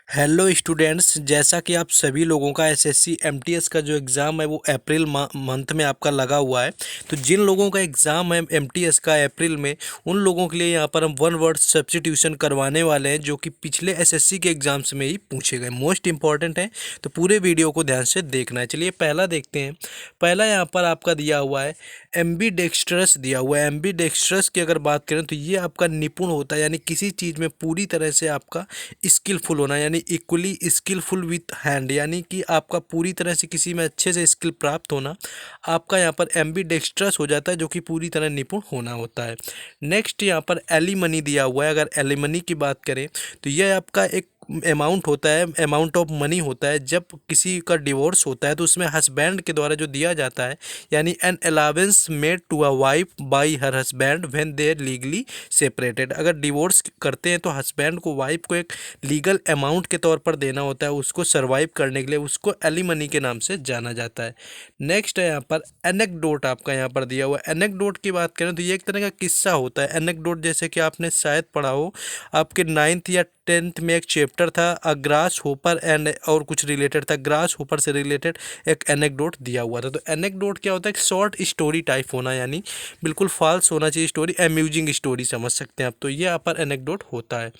Hello students, जैसा कि आप सभी लोगों का एसएससी एमटीएस का जो एग्ज़ाम है वो अप्रैल मंथ में आपका लगा हुआ है। तो जिन लोगों का एग्ज़ाम है एमटीएस का अप्रैल में, उन लोगों के लिए यहाँ पर हम वन वर्ड सब्स्टिट्यूशन करवाने वाले हैं, जो कि पिछले एसएससी के एग्ज़ाम्स में ही पूछे गए, मोस्ट इंपॉर्टेंट है। तो पूरे वीडियो को ध्यान से देखना है। चलिए पहला देखते हैं। पहला यहाँ पर आपका दिया हुआ है एम्बीडेक्स्ट्रस दिया हुआ है। एम्बीडेक्स्ट्रस की अगर बात करें तो ये आपका निपुण होता है, यानी किसी चीज़ में पूरी तरह से आपका स्किलफुल होना, यानी इक्वली स्किलफुल विथ हैंड, यानी कि आपका पूरी तरह से किसी में अच्छे से स्किल प्राप्त होना आपका यहाँ पर एम्बीडेक्स्ट्रस हो जाता है, जो कि पूरी तरह निपुण होना होता है। नेक्स्ट यहाँ पर एलिमनी दिया हुआ है। अगर एलिमनी की बात करें तो यह आपका एक अमाउंट होता है, अमाउंट ऑफ मनी होता है। जब किसी का डिवोर्स होता है तो उसमें हस्बैंड के द्वारा जो दिया जाता है, यानी an allowance made to a wife by her husband when they are legally separated. अगर डिवोर्स करते हैं तो हस्बैंड को वाइफ को एक लीगल अमाउंट के तौर पर देना होता है उसको सर्वाइव करने के लिए, उसको एलिमनी के नाम से जाना जाता है। नेक्स्ट है यहाँ पर एनेक्डोट आपका यहाँ पर दिया हुआ है। एनेक्डोट की बात करें तो ये एक तरह का किस्सा होता है। एनेक्डोट जैसे कि आपने शायद पढ़ा हो, आपके 9th या 10th में एक चैप्टर था अ ग्रास होपर एंड और कुछ रिलेटेड था, ग्रास होपर से रिलेटेड एक एनेक्डोट दिया हुआ था। तो एनेक्डोट क्या होता है? एक शॉर्ट स्टोरी टाइप होना, यानी बिल्कुल फॉल्स होना चाहिए स्टोरी, अम्यूजिंग स्टोरी समझ सकते हैं आप। तो ये यहाँ पर एनेक्डोट होता है।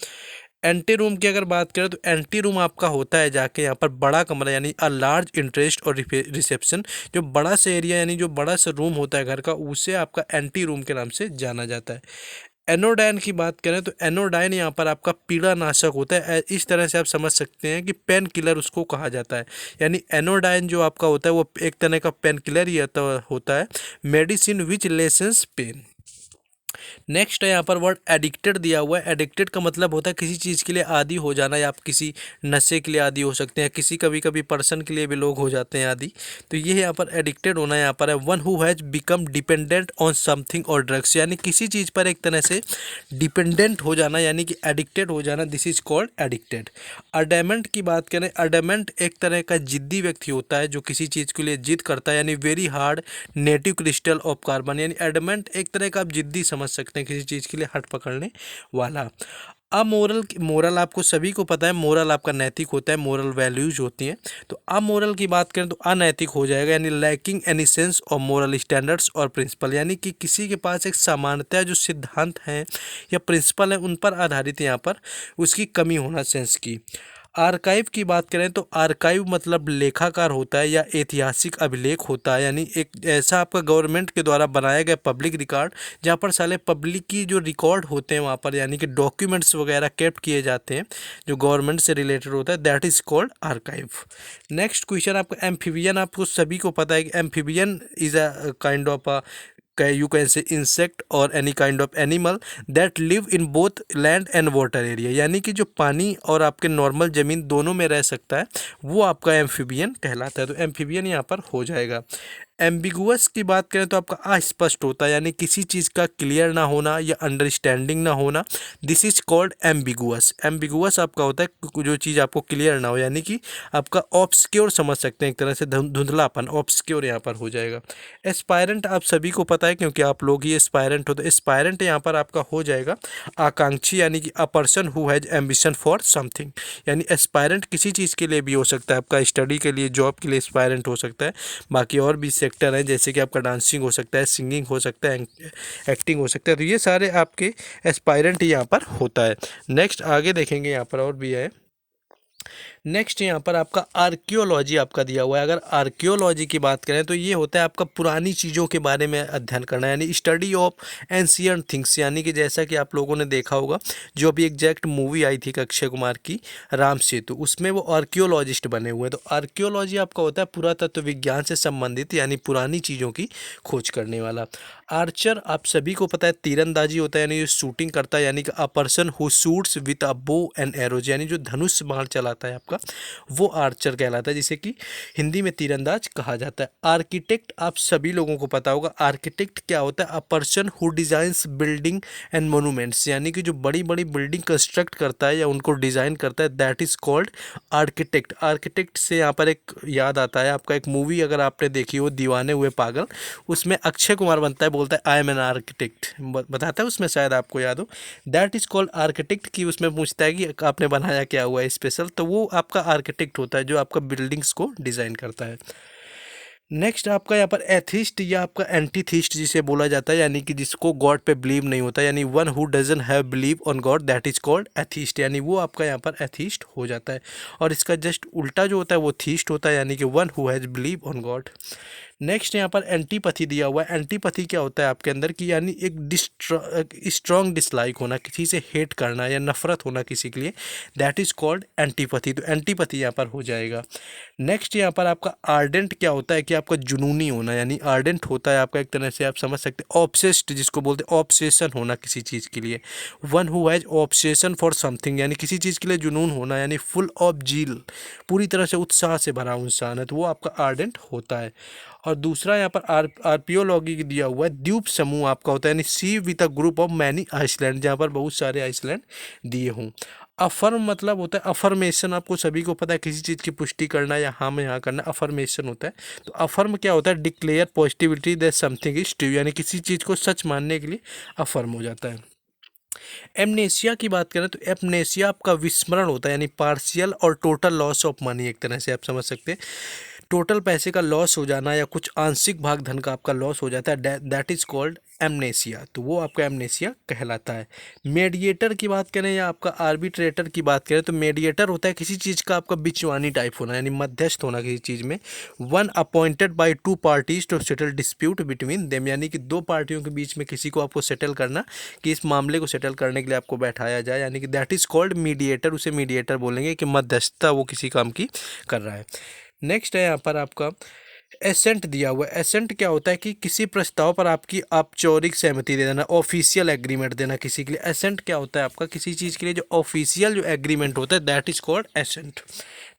एंटी रूम की अगर बात करें तो एंटी रूम आपका होता है जाके यहाँ पर बड़ा कमरा, यानी अ लार्ज इंटरेस्ट और रिसेप्शन। जो बड़ा सा एरिया यानी जो बड़ा सा रूम होता है घर का, उसे आपका एंटी रूम के नाम से जाना जाता है। एनोडाइन की बात करें तो एनोडाइन यहाँ पर आपका पीड़ा नाशक होता है। इस तरह से आप समझ सकते हैं कि पेन किलर उसको कहा जाता है। यानी एनोडाइन जो आपका होता है वो एक तरह का पेन किलर ही होता है, medicine which lessens pain. Next है यहाँ पर वर्ड एडिक्टेड दिया हुआ है। एडिक्टेड का मतलब होता है किसी चीज़ के लिए आदी हो जाना, या आप किसी नशे के लिए आदी हो सकते हैं, किसी कभी कभी पर्सन के लिए भी लोग हो जाते हैं आदी। तो ये यहाँ पर एडिक्टेड होना यहाँ पर है। One who has become dependent on something और ड्रग्स, यानी किसी चीज़ पर एक तरह से डिपेंडेंट हो जाना, यानी कि एडिक्टेड हो जाना, दिस इज कॉल्ड एडिक्टेड। अडेमेंट की बात करें, अडेमेंट एक तरह का जिद्दी व्यक्ति होता है जो किसी चीज़ के लिए जिद करता है, यानी very hard native crystal of carbon. यानी एडमेंट एक तरह का आप जिद्दी समझ सकते हैं, किसी चीज़ के लिए हट पकड़ने वाला। अमोरल, मोरल आपको सभी को पता है, मोरल आपका नैतिक होता है, मोरल वैल्यूज होती हैं। तो अमोरल की बात करें तो अनैतिक हो जाएगा, यानी lacking any sense of moral standards और प्रिंसिपल, यानी कि किसी के पास एक सामान्यतः जो सिद्धांत हैं या प्रिंसिपल है उन पर आधारित यहाँ पर उसकी कमी होना सेंस की। आर्काइव की बात करें तो आर्काइव मतलब लेखाकार होता है या ऐतिहासिक अभिलेख होता है, यानी एक ऐसा आपका गवर्नमेंट के द्वारा बनाया गया पब्लिक रिकॉर्ड जहाँ पर साले पब्लिक की जो रिकॉर्ड होते हैं वहाँ पर, यानी कि डॉक्यूमेंट्स वगैरह केप्ट किए जाते हैं जो गवर्नमेंट से रिलेटेड होता है, that is called archive. Next question आपका एम्फीबियन, आपको सभी को पता है कि amphibian is a kind of a you can say insect or any kind of animal that live in both land and water area, यानी कि जो पानी और आपके नॉर्मल ज़मीन दोनों में रह सकता है वो आपका एम्फीबियन कहलाता है। तो एम्फीबियन यहाँ पर हो जाएगा। एम्बिगुअस की बात करें तो आपका अस्पष्ट होता है, यानी किसी चीज़ का क्लियर ना होना या अंडरस्टैंडिंग ना होना, this is called ambiguous. Ambiguous आपका होता है जो चीज़ आपको क्लियर ना हो, यानी कि आपका ऑब्सक्योर समझ सकते हैं, एक तरह से धुंधलापन, ऑब्सक्योर यहाँ पर हो जाएगा। एस्पायरेंट आप सभी को पता है क्योंकि आप लोग ही एस्पायरेंट हो, तो एस्पायरेंट यहाँ पर आपका हो जाएगा आकांक्षी, यानी कि अ person who has ambition for something. यानी एस्पायरेंट किसी चीज़ के लिए भी हो सकता है, आपका स्टडी के लिए, जॉब के लिए एस्पायरेंट हो सकता है। बाकी और भी सेक्टर हैं जैसे कि आपका डांसिंग हो सकता है, सिंगिंग हो सकता है, एक्टिंग हो सकता है। तो ये सारे आपके एस्पायरेंट यहाँ पर होता है। नेक्स्ट आगे देखेंगे, यहाँ पर और भी है। नेक्स्ट यहाँ पर आपका आर्कियोलॉजी आपका दिया हुआ है। अगर आर्कियोलॉजी की बात करें तो ये होता है आपका पुरानी चीज़ों के बारे में अध्ययन करना, यानी स्टडी ऑफ एंशियंट थिंग्स। यानी कि जैसा कि आप लोगों ने देखा होगा जो अभी एग्जैक्ट मूवी आई थी अक्षय कुमार की राम सेतु, उसमें वो आर्कियोलॉजिस्ट बने हुए हैं। तो आर्कियोलॉजी आपका होता है पुरातत्व विज्ञान से संबंधित, यानी पुरानी चीज़ों की खोज करने वाला। आर्चर आप सभी को पता है तीरंदाजी होता है, यानी जो शूटिंग करता है, यानी कि अ person who shoots with a bow and arrows, यानी जो धनुष बाण चलाता है आपका, वो आर्चर कहलाता है, जिसे कि हिंदी में तीरंदाज कहा जाता है। आर्किटेक्ट आप सभी लोगों को पता होगा, आर्किटेक्ट क्या होता है? अ person who designs building and monuments, यानी कि जो बड़ी बड़ी बिल्डिंग कंस्ट्रक्ट करता है या उनको डिज़ाइन करता है, that is called architect. Architect से यहाँ पर एक याद आता है आपका, एक मूवी अगर आपने देखी हो दीवाने हुए पागल, उसमें अक्षय कुमार बनता है, बोलता है आई एम एन आर्किटेक्ट, बताता है उसमें, शायद आपको याद हो, दैट इज़ कॉल्ड आर्किटेक्ट। की उसमें पूछता है कि आपने बनाया क्या हुआ है स्पेशल, तो वो आपका आर्किटेक्ट होता है जो आपका बिल्डिंग्स को डिज़ाइन करता है। नेक्स्ट आपका यहाँ पर एथिस्ट या आपका एंटीथिस्ट जिसे बोला जाता है, यानी कि जिसको गॉड पे बिलीव नहीं होता, यानी one who doesn't have believe on God, that is called atheist, यानी वो आपका यहाँ पर एथिस्ट हो जाता है। और इसका जस्ट उल्टा जो होता है वो थीस्ट होता है, यानी कि one who has believe on God. Next यहाँ पर एंटीपैथी दिया हुआ है। एंटीपैथी क्या होता है आपके अंदर की, यानी एक स्ट्रॉन्ग डिसलाइक होना, किसी से हेट करना या नफरत होना किसी के लिए, दैट इज कॉल्ड एंटीपैथी। तो एंटीपैथी यहाँ पर हो जाएगा। नेक्स्ट यहाँ पर आपका आर्डेंट क्या होता है कि आपका जुनूनी होना, यानी आर्डेंट होता है आपका एक तरह से आप समझ सकते हैं ऑब्सेस्ड, जिसको बोलते हैं ऑब्सेशन होना किसी चीज़ के लिए, one who has obsession for something, यानी किसी चीज़ के लिए जुनून होना, यानी फुल ऑफ जील, पूरी तरह से उत्साह से भरा हुआ इंसान है, तो वो आपका आर्डेंट होता है। और दूसरा यहाँ पर आर्पियोलॉजी दिया हुआ है, द्वीप समूह आपका होता है, यानी sea with a group of many island, जहाँ पर बहुत सारे आइसलैंड दिए हों। अफर्म मतलब होता है अफर्मेशन, आपको सभी को पता है किसी चीज़ की पुष्टि करना या हाँ में हाँ करना, अफर्मेशन होता है। तो अफर्म क्या होता है, declare positivity that something is true, यानी किसी चीज़ को सच मानने के लिए अफर्म हो जाता है। एमनेसिया की बात करें तो एमनेसिया आपका विस्मरण होता है, यानी पार्शियल और टोटल लॉस ऑफ मनी, एक तरह से आप समझ सकते हैं टोटल पैसे का लॉस हो जाना या कुछ आंशिक भाग धन का आपका लॉस हो जाता है, दैट इज कॉल्ड एमनेसिया, तो वो आपका एमनेसिया कहलाता है। मेडिएटर की बात करें या आपका आर्बिट्रेटर की बात करें तो मेडिएटर होता है किसी चीज़ का आपका बिचवानी टाइप होना, यानी मध्यस्थ होना किसी चीज़ में, one appointed by two parties to settle dispute between them, यानी कि दो पार्टियों के बीच में किसी को आपको सेटल करना, कि इस मामले को सेटल करने के लिए आपको बैठाया जाए, यानी कि दैट इज कॉल्ड मीडिएटर, उसे मीडिएटर बोलेंगे कि मध्यस्थता वो किसी काम की कर रहा है। नेक्स्ट है यहाँ पर आपका एसेंट दिया हुआ है। एसेंट क्या होता है कि किसी प्रस्ताव पर आपकी औपचारिक सहमति दे देना, ऑफिशियल एग्रीमेंट देना किसी के लिए। एसेंट क्या होता है आपका किसी चीज़ के लिए जो ऑफिशियल जो एग्रीमेंट होता है, that is called assent.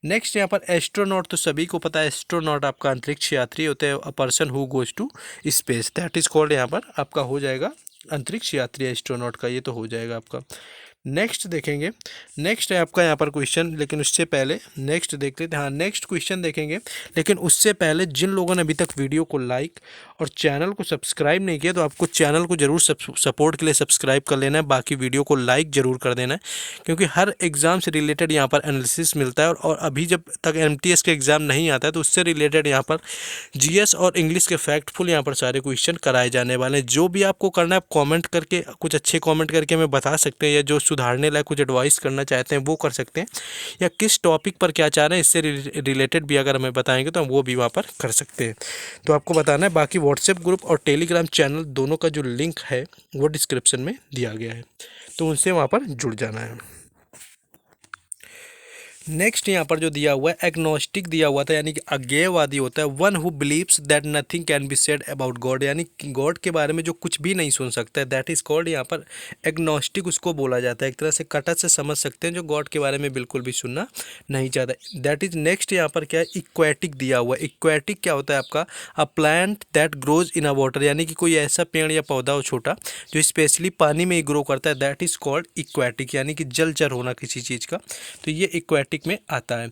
Next यहाँ पर एस्ट्रोनॉट, तो सभी को पता है एस्ट्रोनॉट आपका अंतरिक्ष यात्री होते हैं, a person who goes to space, that is called यहाँ पर आपका हो जाएगा अंतरिक्ष यात्री एस्ट्रोनॉट का, ये तो हो जाएगा आपका। नेक्स्ट देखेंगे, नेक्स्ट है आपका यहाँ पर क्वेश्चन, लेकिन उससे पहले नेक्स्ट देख लेते हैं। हाँ, नेक्स्ट क्वेश्चन देखेंगे, लेकिन उससे पहले जिन लोगों ने अभी तक वीडियो को लाइक और चैनल को सब्सक्राइब नहीं किया तो आपको चैनल को जरूर सपोर्ट के लिए सब्सक्राइब कर लेना है, बाकी वीडियो को लाइक जरूर कर देना है, क्योंकि हर एग्ज़ाम से रिलेटेड यहाँ पर एनालिसिस मिलता है। और अभी जब तक एमटीएस के एग्ज़ाम नहीं आता है तो उससे रिलेटेड यहाँ पर जीएस और इंग्लिश के फैक्टफुल यहाँ पर सारे क्वेश्चन कराए जाने वाले हैं। जो भी आपको करना है आप कॉमेंट करके, कुछ अच्छे कॉमेंट करके हमें बता सकते हैं, या जो सुधारने लायक कुछ एडवाइस करना चाहते हैं वो कर सकते हैं, या किस टॉपिक पर क्या चाह रहे हैं इससे रिलेटेड भी अगर हमें बताएंगे तो हम वो भी वहाँ पर कर सकते हैं। तो आपको बताना है। बाकी व्हाट्सएप ग्रुप और टेलीग्राम चैनल दोनों का जो लिंक है वो डिस्क्रिप्शन में दिया गया है, तो उनसे वहाँ पर जुड़ जाना है। नेक्स्ट यहाँ पर जो दिया हुआ है एग्नोस्टिक दिया हुआ था, यानी कि अज्ञेयवादी होता है, one who believes that nothing can be said about God, यानी गॉड के बारे में जो कुछ भी नहीं सुन सकता है, दैट इज कॉल्ड यहाँ पर एग्नोस्टिक उसको बोला जाता है। एक तरह से कटच से समझ सकते हैं जो गॉड के बारे में बिल्कुल भी सुनना नहीं चाहता, दैट इज। नेक्स्ट यहाँ पर क्या है इक्वेटिक दिया हुआ है। इक्वेटिक क्या होता है आपका a plant that grows in a water, यानी कि कोई ऐसा पेड़ या पौधा हो छोटा जो स्पेशली पानी में ही ग्रो करता है, दैट इज कॉल्ड इक्वेटिक, यानी कि जलचर होना किसी चीज़ का, तो ये इक्वेटिक में आता है।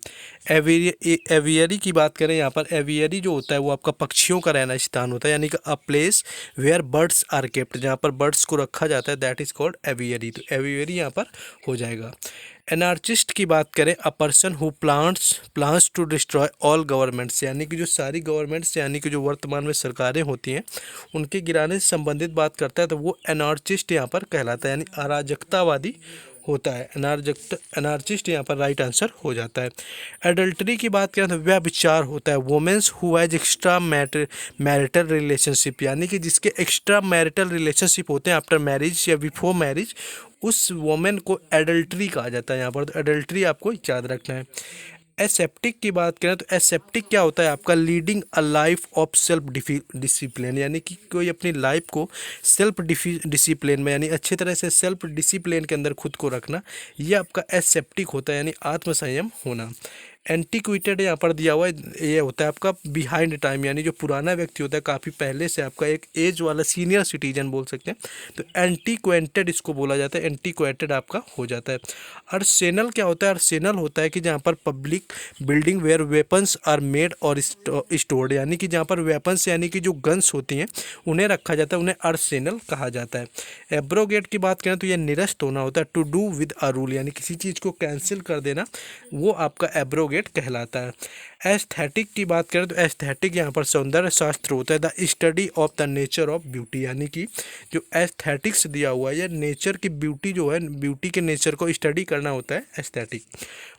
एवियरी की बात करें यहाँ पर, एवियरी जो होता है वो आपका पक्षियों का रहना स्थान होता है, यानी कि a place where birds are kept, जहाँ पर बर्ड्स को रखा जाता है, दैट इज कॉल्ड एवियरी, तो एवियरी यहाँ पर हो जाएगा। एनार्चिस्ट की बात करें a person who plans to destroy all governments, यानी कि जो सारी गवर्नमेंट्स यानी कि जो वर्तमान में सरकारें होती हैं उनके गिराने से संबंधित बात करता है, तो वो एनार्चिस्ट यहाँ पर कहलाता है, यानी अराजकतावादी होता है। एनार्चिस्ट यहाँ पर राइट आंसर हो जाता है। एडल्ट्री की बात करें तो व्यभिचार होता है, womens who has extra marital relationship, यानी कि जिसके एक्स्ट्रा मैरिटल रिलेशनशिप होते हैं आफ्टर मैरिज या बिफोर मैरिज, उस वोमेन को एडल्ट्री कहा जाता है यहाँ पर, तो एडल्ट्री आपको याद रखना है। एसेप्टिक की बात करें तो एसेप्टिक क्या होता है आपका leading a life of self discipline, यानी कि कोई अपनी लाइफ को सेल्फ डिसिप्लिन में, यानी अच्छी तरह से सेल्फ डिसिप्लिन के अंदर खुद को रखना, ये आपका एसेप्टिक होता है, यानी आत्मसंयम होना। एंटीक्विटेड यहाँ पर दिया हुआ है, ये होता है आपका बिहाइंड टाइम, यानी जो पुराना व्यक्ति होता है काफ़ी पहले से, आपका एक एज वाला सीनियर सिटीजन बोल सकते हैं, तो एंटीक्वेंटेड इसको बोला जाता है, एंटीक्वेटेड आपका हो जाता है। अर्सेनल क्या होता है? अर्सेनल होता है कि जहाँ पर public building where weapons are made और स्टोर्ड, यानी कि जहाँ पर वेपन्स यानी कि जो गन्स होती हैं उन्हें रखा जाता है, उन्हें अर्सेनल कहा जाता है। एब्रोगेट की बात करें तो यह निरस्त होना होता है, to do with a rule, यानी किसी चीज़ को कैंसिल कर देना, वो आपका एब्रोगेट कहलाता है। एस्थेटिक की बात करें तो एस्थेटिक यहाँ पर सौंदर्य शास्त्र होता है, the study of the nature of beauty, यानी कि जो एस्थेटिक्स दिया हुआ है, या नेचर की ब्यूटी जो है, ब्यूटी के नेचर को स्टडी करना होता है एस्थेटिक।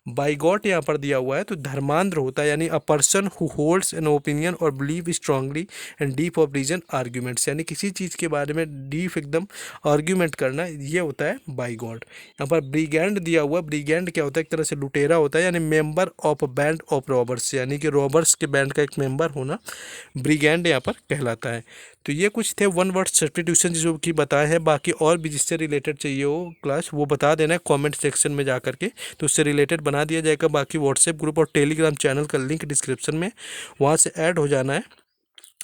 बाइगॉट यहाँ पर दिया हुआ है तो धर्मांध होता है, यानी a person who holds an opinion और believe strongly and deep of reason arguments, यानी किसी चीज़ के बारे में डीप एकदम आर्ग्यूमेंट करना, ये होता है बाइगॉट। यहाँ पर ब्रिगेंड दिया हुआ, ब्रिगेंड क्या होता है? एक तरह से लुटेरा होता है, यानी member of band of robbers, यानी कि रॉबर्स के बैंड का एक मेंबर होना ब्रिगेंड यहाँ पर कहलाता है। तो ये कुछ थे वन वर्ड सब्स्टिट्यूशन जो कि बताए हैं, बाकी और भी जिससे रिलेटेड चाहिए हो क्लास वो बता देना है कमेंट सेक्शन में जा करके, तो उससे रिलेटेड बना दिया जाएगा। बाकी व्हाट्सएप ग्रुप और टेलीग्राम चैनल का लिंक डिस्क्रिप्शन में, वहाँ से ऐड हो जाना है।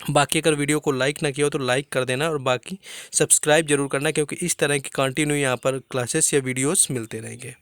बाकी अगर वीडियो को लाइक ना किया हो तो लाइक कर देना, और बाकी सब्सक्राइब जरूर करना, क्योंकि इस तरह की कंटिन्यू यहाँ पर क्लासेस या वीडियोस मिलते रहेंगे।